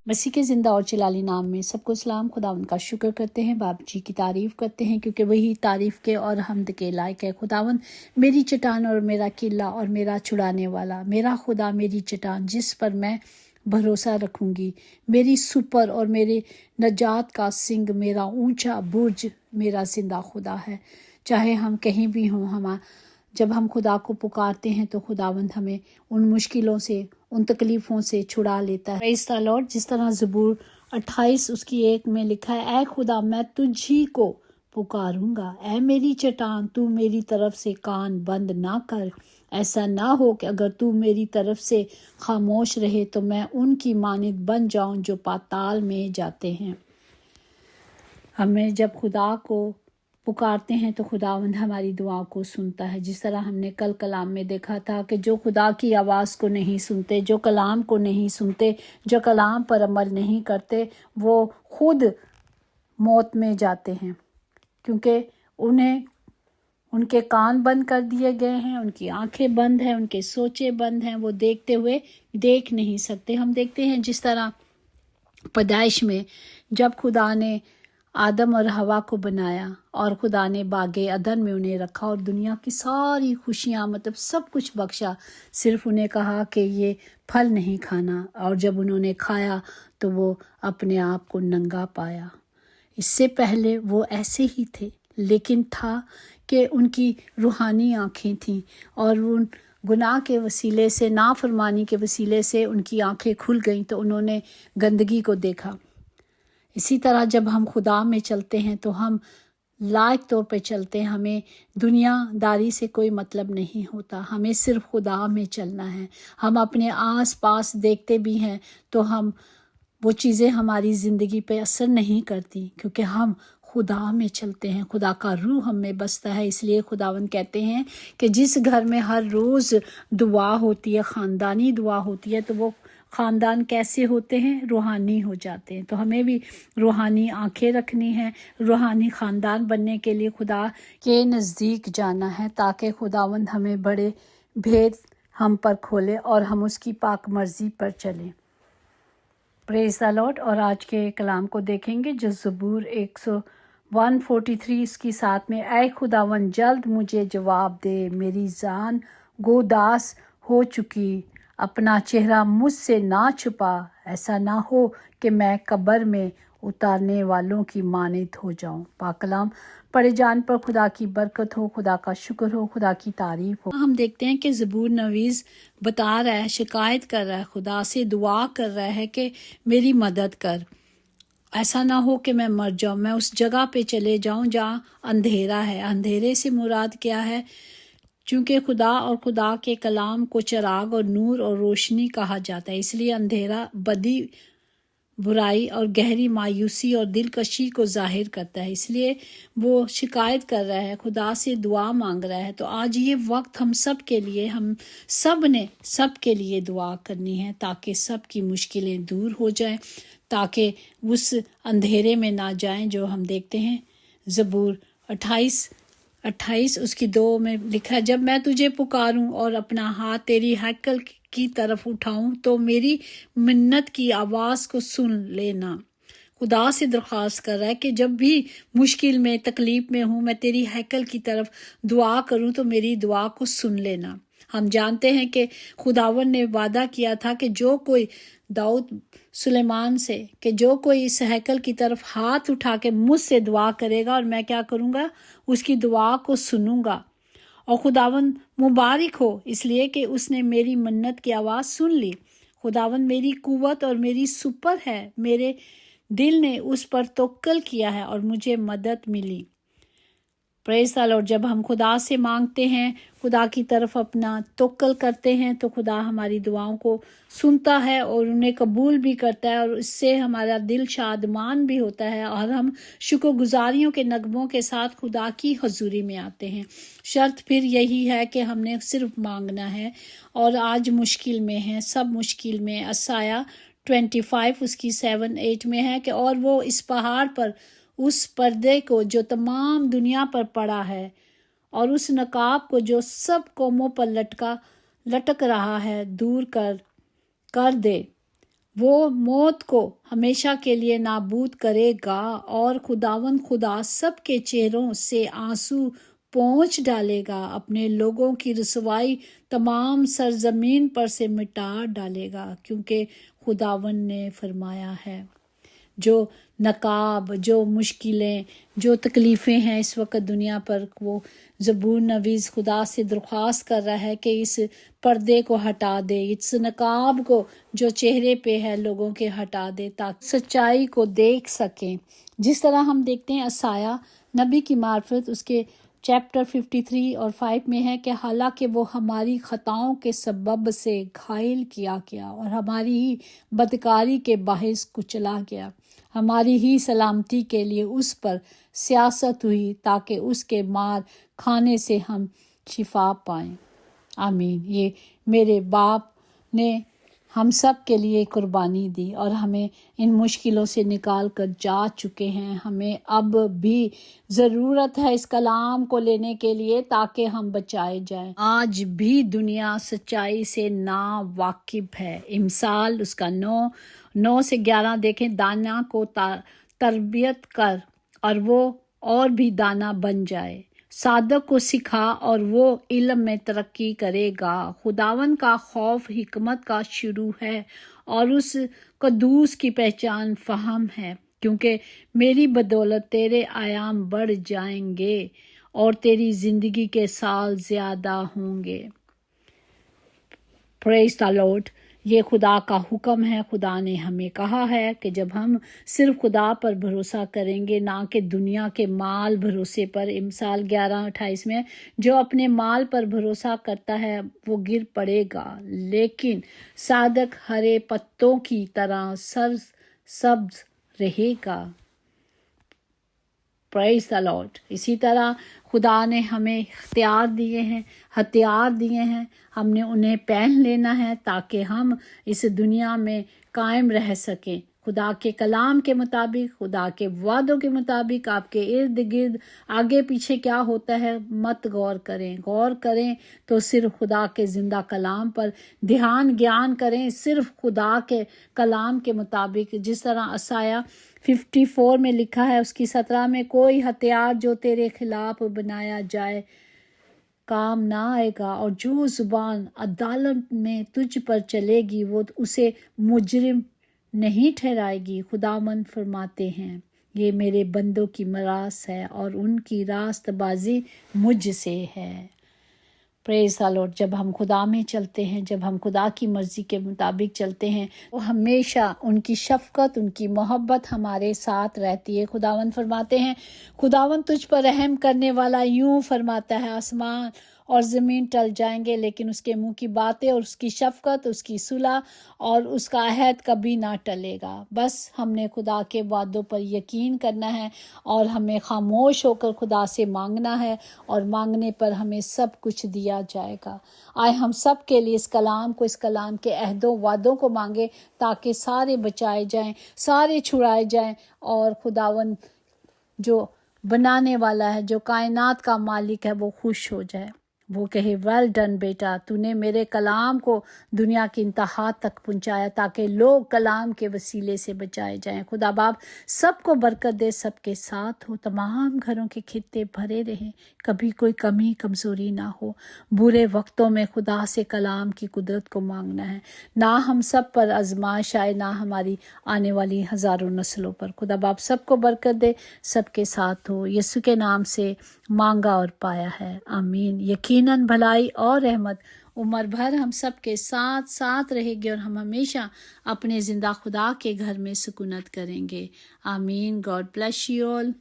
मसीह के ज़िंदा और जलाली नाम में सबको सलाम। खुदावंद का शुक्र करते हैं, बाप जी की तारीफ़ करते हैं क्योंकि वही तारीफ़ के और हमद के लायक है। खुदावंद मेरी चट्टान और मेरा किला और मेरा छुड़ाने वाला, मेरा खुदा मेरी चट्टान जिस पर मैं भरोसा रखूंगी, मेरी सुपर और मेरे नजात का सिंग, मेरा ऊंचा बुर्ज, मेरा जिंदा खुदा है। चाहे हम कहीं भी हों, जब हम खुदा को पुकारते हैं तो खुदावंद हमें उन मुश्किलों से, उन तकलीफ़ों से छुड़ा लेता है। Praise the Lord. जिस तरह ज़बूर 28 उसकी 1 में लिखा है, ऐ खुदा मैं तुझी को पुकारूंगा, ऐ मेरी चट्टान तू मेरी तरफ से कान बंद ना कर। ऐसा ना हो कि अगर तू मेरी तरफ से खामोश रहे तो मैं उनकी मानिंद बन जाऊं जो पाताल में जाते हैं। हमें जब खुदा को पुकारते हैं तो खुदावंद हमारी दुआ को सुनता है। जिस तरह हमने कल कलाम में देखा था कि जो खुदा की आवाज़ को नहीं सुनते, जो कलाम को नहीं सुनते, जो कलाम पर अमल नहीं करते, वो खुद मौत में जाते हैं क्योंकि उन्हें उनके कान बंद कर दिए गए हैं, उनकी आंखें बंद हैं, उनके सोचे बंद हैं, वो देखते हुए देख नहीं सकते। हम देखते हैं जिस तरह पैदाइश में जब खुदा ने आदम और हवा को बनाया और खुदा ने बागे अदन में उन्हें रखा और दुनिया की सारी खुशियाँ, मतलब सब कुछ बख्शा, सिर्फ उन्हें कहा कि ये फल नहीं खाना, और जब उन्होंने खाया तो वो अपने आप को नंगा पाया। इससे पहले वो ऐसे ही थे, लेकिन था कि उनकी रूहानी आँखें थीं और उन गुनाह के वसीले से, नाफरमानी के वसीले से उनकी आँखें खुल गईं तो उन्होंने गंदगी को देखा। इसी तरह जब हम खुदा में चलते हैं तो हम लायक तौर पे चलते हैं, हमें दुनियादारी से कोई मतलब नहीं होता, हमें सिर्फ खुदा में चलना है। हम अपने आस पास देखते भी हैं तो वो चीज़ें हमारी ज़िंदगी पे असर नहीं करती क्योंकि हम खुदा में चलते हैं, खुदा का रूह हम में बसता है। इसलिए खुदावंद कहते हैं कि जिस घर में हर रोज़ दुआ होती है, ख़ानदानी दुआ होती है, तो वो ख़ानदान कैसे होते हैं? रूहानी हो जाते हैं। तो हमें भी रूहानी आंखें रखनी है, रूहानी ख़ानदान बनने के लिए खुदा के नज़दीक जाना है ताकि खुदावंद हमें बड़े भेद हम पर खोले और हम उसकी पाक मर्ज़ी पर चलें। Praise the Lord. और आज के कलाम को देखेंगे जो ज़बूर 143 इसकी 7 में, ऐ खुदावंद जल्द मुझे जवाब दे, मेरी जान गोदास हो चुकी, अपना चेहरा मुझसे ना छुपा, ऐसा ना हो कि मैं कब्र में उतारने वालों की मानित हो जाऊं। पाक कलाम पढ़े जान पर खुदा की बरकत हो, खुदा का शुक्र हो, खुदा की तारीफ हो। हम देखते हैं कि ज़बूर नवीज़ बता रहा है, शिकायत कर रहा है, खुदा से दुआ कर रहा है कि मेरी मदद कर, ऐसा ना हो कि मैं मर जाऊं, मैं उस जगह पे चले जाऊं जहाँ अंधेरा है। अंधेरे से मुराद क्या है? चूँकि खुदा और खुदा के कलाम को चिराग और नूर और रोशनी कहा जाता है, इसलिए अंधेरा बदी, बुराई और गहरी मायूसी और दिलकशी को जाहिर करता है। इसलिए वो शिकायत कर रहा है, खुदा से दुआ मांग रहा है। तो आज ये वक्त हम सब के लिए, हम सब ने सब के लिए दुआ करनी है ताकि सब की मुश्किलें दूर हो जाएं, ताकि उस अंधेरे में ना जाएं जो हम देखते हैं। ज़बूर 28 उसकी 2 में लिखा है, जब मैं तुझे पुकारूं और अपना हाथ तेरी हैकल की तरफ उठाऊं तो मेरी मिन्नत की आवाज़ को सुन लेना। खुदा से दरख्वास्त कर रहा है कि जब भी मुश्किल में, तकलीफ में हूँ, मैं तेरी हैकल की तरफ दुआ करूँ तो मेरी दुआ को सुन लेना। हम जानते हैं कि खुदावन ने वादा किया था कि जो कोई दाऊद सुलेमान से, कि जो कोई इस हैकल की तरफ हाथ उठा के मुझसे दुआ करेगा और मैं क्या करूँगा, उसकी दुआ को सुनूंगा। और खुदावन मुबारक हो इसलिए कि उसने मेरी मन्नत की आवाज़ सुन ली। खुदावन मेरी कुव्वत और मेरी सुपर है, मेरे दिल ने उस पर तवक्कुल किया है और मुझे मदद मिली। Praise the Lord. जब हम खुदा से मांगते हैं, खुदा की तरफ अपना तवक्कुल करते हैं तो खुदा हमारी दुआओं को सुनता है और उन्हें कबूल भी करता है और इससे हमारा दिल शादमान भी होता है और हम शुक्रगुजारियों के नगमों के साथ खुदा की हजूरी में आते हैं। शर्त फिर यही है कि हमने सिर्फ मांगना है। और आज मुश्किल में है, सब मुश्किल में। असाया 25 उसकी 7-8 में है कि और वो इस पहाड़ पर उस पर्दे को जो तमाम दुनिया पर पड़ा है और उस नकाब को जो सब कौमों पर लटक रहा है दूर कर दे। وہ موت کو ہمیشہ کے لیے نابود کرے گا اور خداوند خدا سب کے چہروں سے آنسو پونچھ ڈالے گا، اپنے لوگوں کی رسوائی تمام سرزمین پر سے مٹا ڈالے گا، کیونکہ خداوند نے فرمایا ہے۔ جو نقاب، جو مشکلیں، جو تکلیفیں ہیں اس وقت دنیا پر، وہ زبور نویس خدا سے درخواست کر رہا ہے کہ اس پردے کو ہٹا دے، اس نقاب کو جو چہرے پہ ہے لوگوں کے ہٹا دے تاکہ سچائی کو دیکھ سکیں۔ جس طرح ہم دیکھتے ہیں عیسائیاء نبی کی معرفت اس کے چیپٹر 53 اور 5 میں ہے کہ حالانکہ وہ ہماری خطاؤں کے سبب سے گھائل کیا گیا اور ہماری ہی بدکاری کے باعث کچلا گیا، ہماری ہی سلامتی کے لیے اس پر سیاست ہوئی تاکہ اس کے مار کھانے سے ہم شفا پائیں۔ آمین۔ یہ میرے باپ نے ہم سب کے لیے قربانی دی اور ہمیں ان مشکلوں سے نکال کر جا چکے ہیں۔ ہمیں اب بھی ضرورت ہے اس کلام کو لینے کے لیے تاکہ ہم بچائے جائیں۔ آج بھی دنیا سچائی سے نا واقف ہے۔ امثال اس کا 9 سے 11 دیکھیں، دانا کو تربیت کر اور وہ اور بھی دانا بن جائے، صادق کو سکھا اور وہ علم میں ترقی کرے گا۔ خداوند کا خوف حکمت کا شروع ہے اور اس قدوس کی پہچان فہم ہے، کیونکہ میری بدولت تیرے ایام بڑھ جائیں گے اور تیری زندگی کے سال زیادہ ہوں گے۔ پریز دی لارڈ۔ یہ خدا کا حکم ہے۔ خدا نے ہمیں کہا ہے کہ جب ہم صرف خدا پر بھروسہ کریں گے، نہ کہ دنیا کے مال بھروسے پر۔ امثال 11:28 میں، جو اپنے مال پر بھروسہ کرتا ہے وہ گر پڑے گا، لیکن صادق ہرے پتوں کی طرح سرسبز رہے گا۔ پریز دی لارڈ۔ اسی طرح خدا نے ہمیں ہتھیار دیے ہیں، ہم نے انہیں پہن لینا ہے تاکہ ہم اس دنیا میں قائم رہ سکیں۔ خدا کے کلام کے مطابق، خدا کے وعدوں کے مطابق آپ کے ارد گرد آگے پیچھے کیا ہوتا ہے مت غور کریں۔ غور کریں تو صرف خدا کے زندہ کلام پر دھیان گیان کریں، صرف خدا کے کلام کے مطابق، جس طرح عیسائیاء 54 میں لکھا ہے اس کی 17 میں، کوئی ہتھیار جو تیرے خلاف بنایا جائے کام نہ آئے گا، اور جو زبان عدالت میں تجھ پر چلے گی وہ اسے مجرم نہیں ٹھہرائے گی۔ خداوند فرماتے ہیں، یہ میرے بندوں کی میراث ہے اور ان کی راست بازی مجھ سے ہے۔ پریز دی لارڈ۔ جب ہم خدا میں چلتے ہیں، جب ہم خدا کی مرضی کے مطابق چلتے ہیں، وہ ہمیشہ ان کی شفقت، ان کی محبت ہمارے ساتھ رہتی ہے۔ خداوند فرماتے ہیں، خداوند تجھ پر رحم کرنے والا یوں فرماتا ہے، آسمان اور زمین ٹل جائیں گے لیکن اس کے منہ کی باتیں اور اس کی شفقت، اس کی صلح اور اس کا عہد کبھی نہ ٹلے گا۔ بس ہم نے خدا کے وعدوں پر یقین کرنا ہے اور ہمیں خاموش ہو کر خدا سے مانگنا ہے، اور مانگنے پر ہمیں سب کچھ دیا جائے گا۔ آئے ہم سب کے لیے اس کلام کے عہدوں وعدوں کو مانگے تاکہ سارے بچائے جائیں، سارے چھڑائے جائیں، اور خداوند جو بنانے والا ہے، جو کائنات کا مالک ہے، وہ خوش ہو جائے۔ وہ کہے، ویل ڈن بیٹا، تو نے میرے کلام کو دنیا کی انتہا تک پہنچایا تاکہ لوگ کلام کے وسیلے سے بچائے جائیں۔ خدا باپ سب کو برکت دے، سب کے ساتھ ہو، تمام گھروں کے خطے بھرے رہیں، کبھی کوئی کمی کمزوری نہ ہو۔ برے وقتوں میں خدا سے کلام کی قدرت کو مانگنا ہے، نہ ہم سب پر آزمائش آئے، نہ ہماری آنے والی ہزاروں نسلوں پر۔ خدا باپ سب کو برکت دے، سب کے ساتھ ہو۔ یسوع کے نام سے مانگا اور پایا ہے، آمین۔ یقیناً بھلائی اور رحمت عمر بھر ہم سب کے ساتھ رہے گی، اور ہم ہمیشہ اپنے زندہ خدا کے گھر میں سکونت کریں گے، آمین۔ God bless you all.